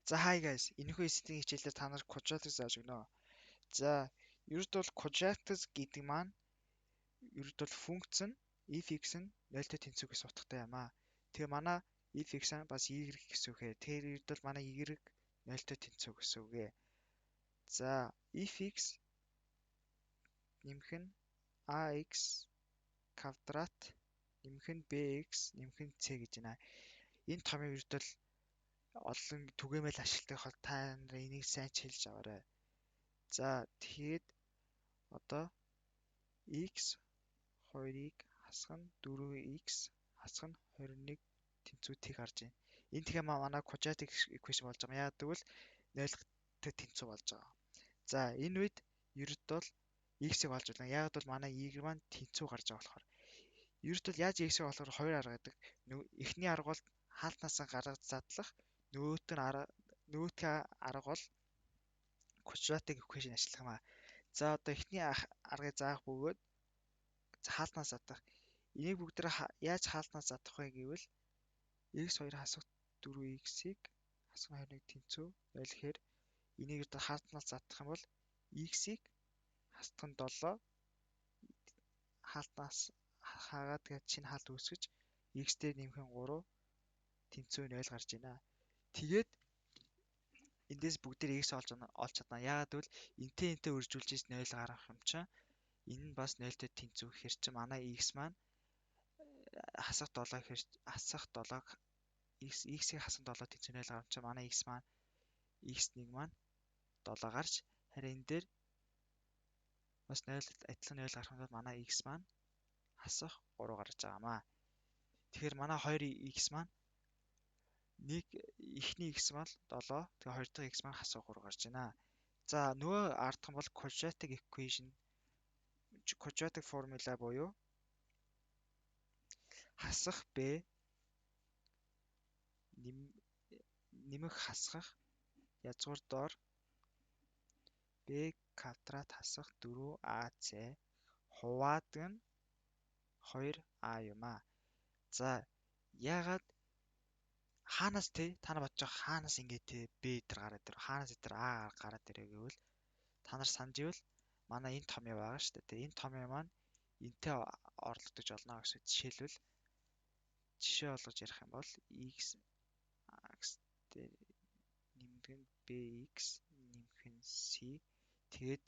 За hi guys, энэхүү эсэтийн хичээлээр та нарт quadratic зааж өгнө. За, ерөөд бол quadratic гэдэг маань ерөөд бол функц нь f(x) нь 0-тэй тэнцвүүгээс утгатай юм аа. Тэгээ манай f(x) нь бас y гэсэн үг ээ. Тэгэхээр ерөөд бол манай y 0-тэй тэнцвүү гэсэн үг ээ. За, f(x) нэмэх нь ax квадрат нэмэх нь bx нэмэх нь c гэж байна. Энэ томьёо ерөөд бол олон түгээмэл ашигладаг хол та нар энийг сайн ч хэлж аваарай. За тэгээд одоо x 2-ыг хасах нь 4x хасах нь 21 тэнцвүүтийг харж байна. Энэ тэгэхээр манай quadratic equation болж байгаа. Яагаад гэвэл 0-тэй тэнцвүү болж байгаа. За энэ үед ерөөдөө x-ийг олж болно. Яагаад бол манай y маань тэнцвүү гарч байгаа болохоор. Ерөөдөө яаж x-ийг олохоор хоёр арга гэдэг. Эхний арга бол хаалтнаасаа гаргаж задлах, нөгөөтгөө арга бол quadratic equation ажиллах юм аа. За одоо эхний аргыг заах бөгөөд хаалтнаас задах. Энийг бүгдээр яаж хаалтнаас задах вэ гэвэл x2 хасах 4x-ийг хасах 21 тэнцүү 0 гэхээр энийг одоо хаалтнаас задах юм бол x-ийг хасах нь 7 хаалтнаас хаагаад тэгээд шинэ хаалт үүсгэж x дээр нэмэх нь 3 тэнцүү 0 гарч байна. Тэгээд эндээс бүгдээр x олж чадна. Яагаад гэвэл энтэй үржүүлж 0 гарах юм чинь энэ нь бас 0-тэй тэнцүү гэхэр чи манай x маань хасах 7 гэхэр хасах 7 x-ийг хасах 7 тэнцүү 0 гарах чи манай x1 маань 7 гарч харин энэ дээр бас 0 адилхан 0 гарах юм бол манай x маань хасах 3 гарч байгаамаа. Тэгэхээр манай 2x маань эхний x маань 7 тэгээ хоёр дахь x маань хасах 3 гарч байна. За нөгөө ардхан бол quadratic equation quadratic formula буюу хасах b нэмэх хасах язгуур доор b квадрат хасах 4ac хуваад нь 2a юм аа. За яагаад хаанаас та нар бодож байгаа хаанаас ингэж b дээр гараад ирв хаанаас дээр a гараад ирээ гэвэл та нар санаж ивэл манай энэ томьёо байгаа шүү дээ. Энэ томьёо маань энтэй орлогдож олно гэсэн. Жишээлбэл жишээ олгож ярих юм бол x дээр нэмдэг нь bx нэмэх нь c тэгээд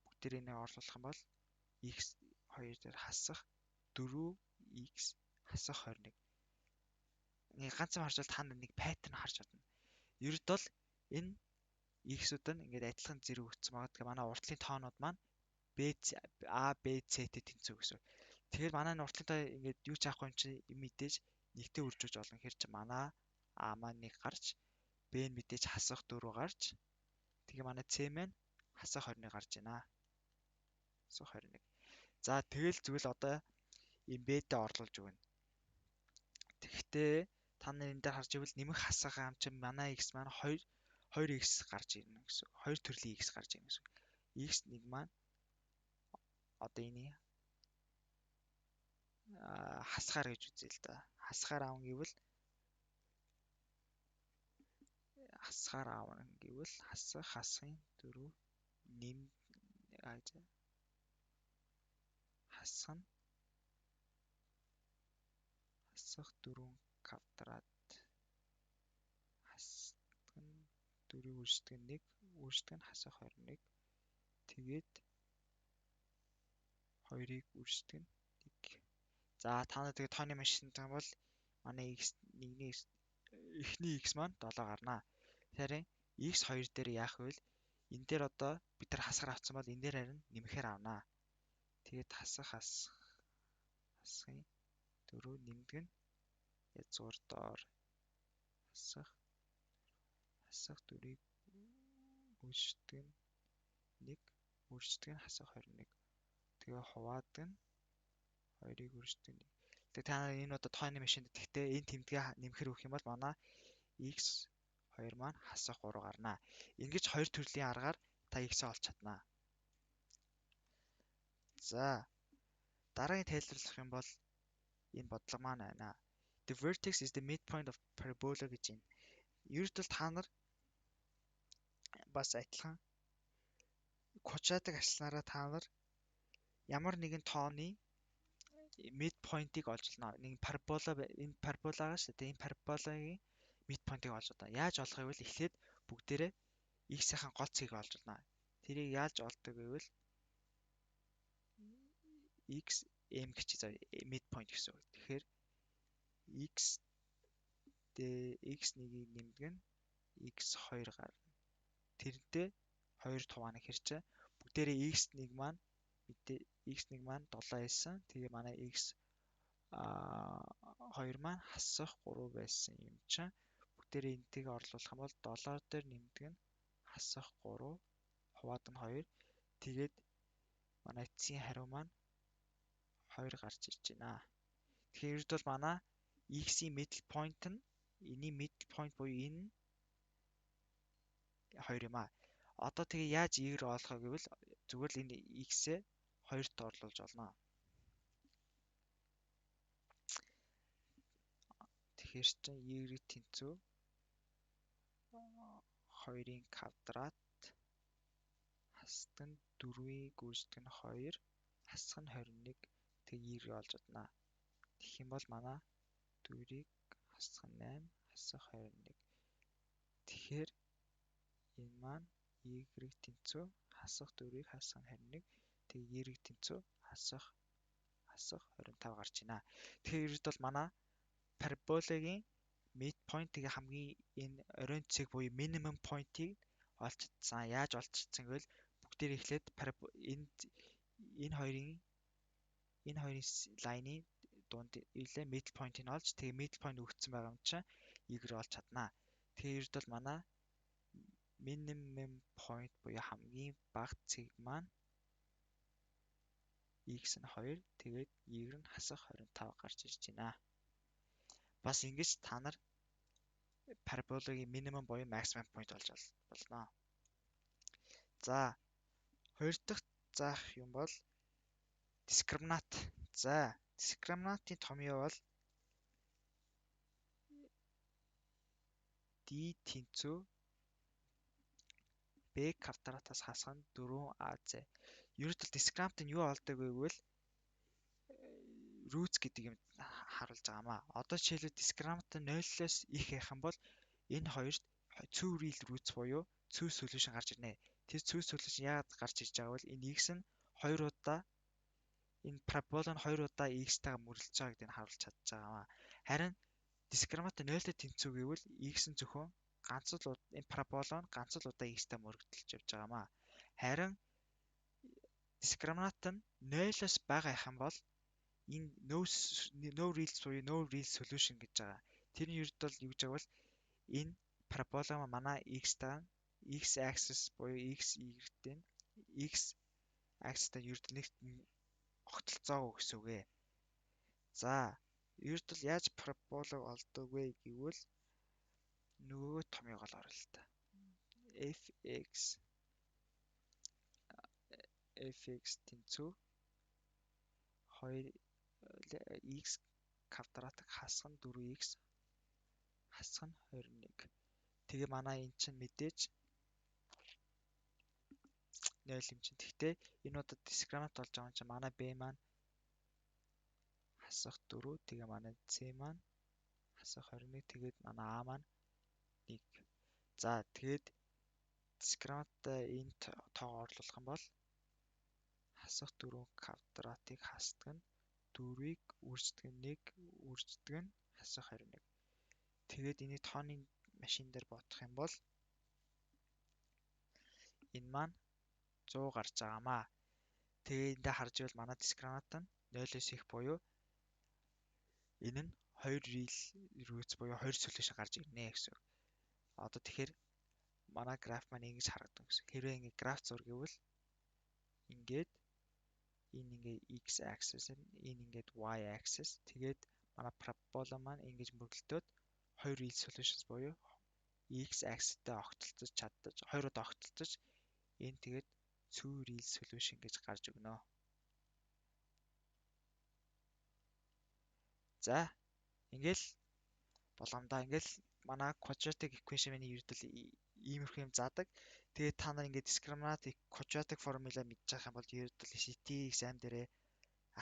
бүгдээр энийг орлуулах юм бол x 2 дээр хасах 4x хасах 21. Ингээ ганцхан харж бол та нар нэг паттерн харж чадна. Ерөөд бол энэ x-үүд нь ингээд адилхан зэрэг өгсөн байгаа. Тэгэхээр манай уртлын тоонууд маань a b c-тэй тэнцүү гэсэн. Тэгэхээр манай уртлын тоо ингээд юу ч аахгүй юм чи мэдээж нэгтэй үржүүлж олно гэхэр чи манай a маань 1 гарч b нь мэдээж хасах 4 гарч тэгээ манай c маань хасах 21 гарч байна. Хасах 21. За тэгэл зүгээр л одоо энэ b-тэй орлуулж өгнө. Тэгэхдээ та нар энэ дээр харж ивэл нэмэх хасах хам чинь манай x маань 2x гарч ирнэ гэсэн. Хоёр төрлийн x гарч ирнэ гэсэн. x1 маань одоо энийг хасгаар гэж үзье л да. Хасгаар аавн гэвэл хасахын 4 нэм хасах 4 квадрат хасах нь 4 үрждэг нь 1 үрждэг нь хасах 21 тэгээд 2-ыг үрждэг нь 1. За та нар тэгээд тооны машинтай бол манай эхний x маань 7 гарнаа. Тэгэхээр x2 дээр яах вэ? Энэ дээр одоо бид нар хасгаар авсан бол энэ дээр харин нэмэхээр авнаа. Тэгээд хасахын 4 нэмдэг нь язгуур доор хасах 4-ийг үрждэг нь 1 үрждэг нь хасах 21. Тэгээ хуваад нь 2-ыг үрждэг нь 1. Тэгээ та нар энэ одоо тооны машинд гэхдээ энэ тэмдгээ нэмэхэр өгөх юм бол манай x2 маань хасах 3 гарнаа. Ингэж хоёр төрлийн аргаар та x-ээ олж чаднаа. За дараагийн тайлбарлах юм бол энэ бодлого маань байна. The vertex is the midpoint of parabola гэж байна. Ердөө та нар бас адилхан quadratic ашигланаараа та нар ямар нэгэн тооны mid point-ыг олж олно. Нэг парабола энэ параболагаа шүү дээ. Энэ параболагийн mid point-ыг олж олно. Яаж олох вэ? Эхлээд бүгдээрээ x-ийн гол цэгийг олж олно. Тэрийг яаж олдог гэвэл x m гэж зав mid point гэсэн үг. Тэгэхээр x x1-ийг нэмдэг нь x2 гарна. Тэрнтэй 2 тувааныг хэрчээ. Бүгдээрээ x1 маань 7 байсан. Тэгээ манай x2 маань хасах 3 байсан юм чинь. Бүгдээрээ энтэйг орлуулах юм бол 7 дээр нэмдэг нь хасах 3 хуваад нь 2. Тэгээд манай эцсийн хариу маань 2 гарч ирж байна. Тэгэхээр ерд бол манай x-ийн middle point нь энэний middle point буюу энэ 2 юм аа. Одоо тэгээ яаж y-г олох вэ гэвэл зүгээр л энэ x-ээ 2-т орлуулж олно. Тэгэхээр чинь y-ийг тэнцүү 2-ын квадрат хасдаг нь 4-ийг үүсдэг нь 2 хасах нь 21 тэгээ y-г олж чадна. Тэгэх юм бол манай 4-ийг хасах нь 8 хасах 21. Тэгэхээр энэ маань y-ийг тэнцүү хасах 4-ийг хасах нь 21 тэгээ y-ийг тэнцүү хасах 25 гарч байна. Тэгэхээр ерд бол манай параболагийн mid point тэгээ хамгийн энэ оройн цэг буюу minimum point-ийг олж чадсан. Яаж олж чадсан гэвэл бүгдээр эхлээд энэ хоёрын лайны дунд илээ middle point-ийг олж тэгээ middle point өгсөн байгаа юм чинь y-г олж чаднаа. Тэгэхээр ерд бол манай minimum point буюу хамгийн бага цэг маань x нь 2 тэгээд y нь хасах 25 гарч ирж байна. Бас ингэж та нар параболагийн minimum буюу maximum point олж болно. За хоёр дахь заах юм бол дискриминант. За дискриминантын томьёо бол d тэнцүү b квадратаас хасах нь 4az. Ерөнхийдөө дискриминант нь юу олдог вэ гэвэл roots гэдэг юм харуулж байгаамаа. Одоо жишээлбэл дискриминант нь 0-оос их байх юм бол энэ хоёрт two real roots буюу two solution гарч ирнэ. Тэр two solution яагаад гарч ирж байгаа вэ? Энэ x нь 2 удаа энэ парабола нь 2 удаа x-тайгаа мөрөлдөж байгаа гэдгийг харуулж чадж байгаамаа. Харин дискриминант 0-д тэнцүү гэвэл x нь зөвхөн ганц л энэ парабола нь ганц л удаа x-тай мөрөгдөлж явж байгаамаа. Харин дискриминант нь 0-оос бага байх юм бол энэ no real буюу no real solution гэж байгаа. Тэрний ерд бол юу гэж байгаа бол энэ парабола манай x-тай x axis буюу x y-тэй x axis-тай ерд нэг огтлцоогүй гэсэн үг ээ. За ерд бол яаж параболыг олдог вэ гэвэл нөгөө томьёог л оруулах та. fx тэнцүү 2x квадратыг хасах нь 4x хасах нь 21. Тэгээ манай эн чинь мэдээж 0 юм чинь. Тэгтээ энэ удаа дискриминант болж байгаа юм чинь манай b маань хасах 4 тэгээ манай c маань хасах 21 тэгээд манай a маань 1. За тэгээд дискриминантаа энэ тоогоо орлуулах юм бол хасах 4 квадратыг хасдаг нь 4-ийг үрждэг нь 1 үрждэг нь хасах 21. Тэгээд энийг тооны машин дээр бодох юм бол энэ маань 100 гарч байгаамаа. Тэгээ эндээ харж ивэл манай дискриминант нь 0-оос их буюу энэ нь 2 real roots буюу 2 solution гарч ирнэ гэсэн үг. Одоо тэгэхээр манай граф маань ингэж харагдана гэсэн. Хэрвээ ингэ граф зур гэвэл ингээд энэ ингээ x axis энэ ингээд y axis тэгээд манай парабола маань ингэж мөргөлдөөд 2 real solutions буюу x axis-тэй огтлцож чаддаж 2 удаа огтлцож энэ тэгээд two real solution гэж гарч өгнө. За ингээл боломдоо ингээл манай quadratic equation-ийн ердэл иймэрхүү юм заадаг. Тэгээд та нар ингээд discriminatic quadratic formula мэдчих юм бол ердөө CT exam дээрээ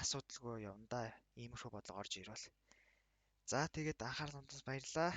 асуудалгүй явна да. Иймэрхүү бодлого орж ирвэл. За тэгээд анхаарал хандуулсанд баярлалаа.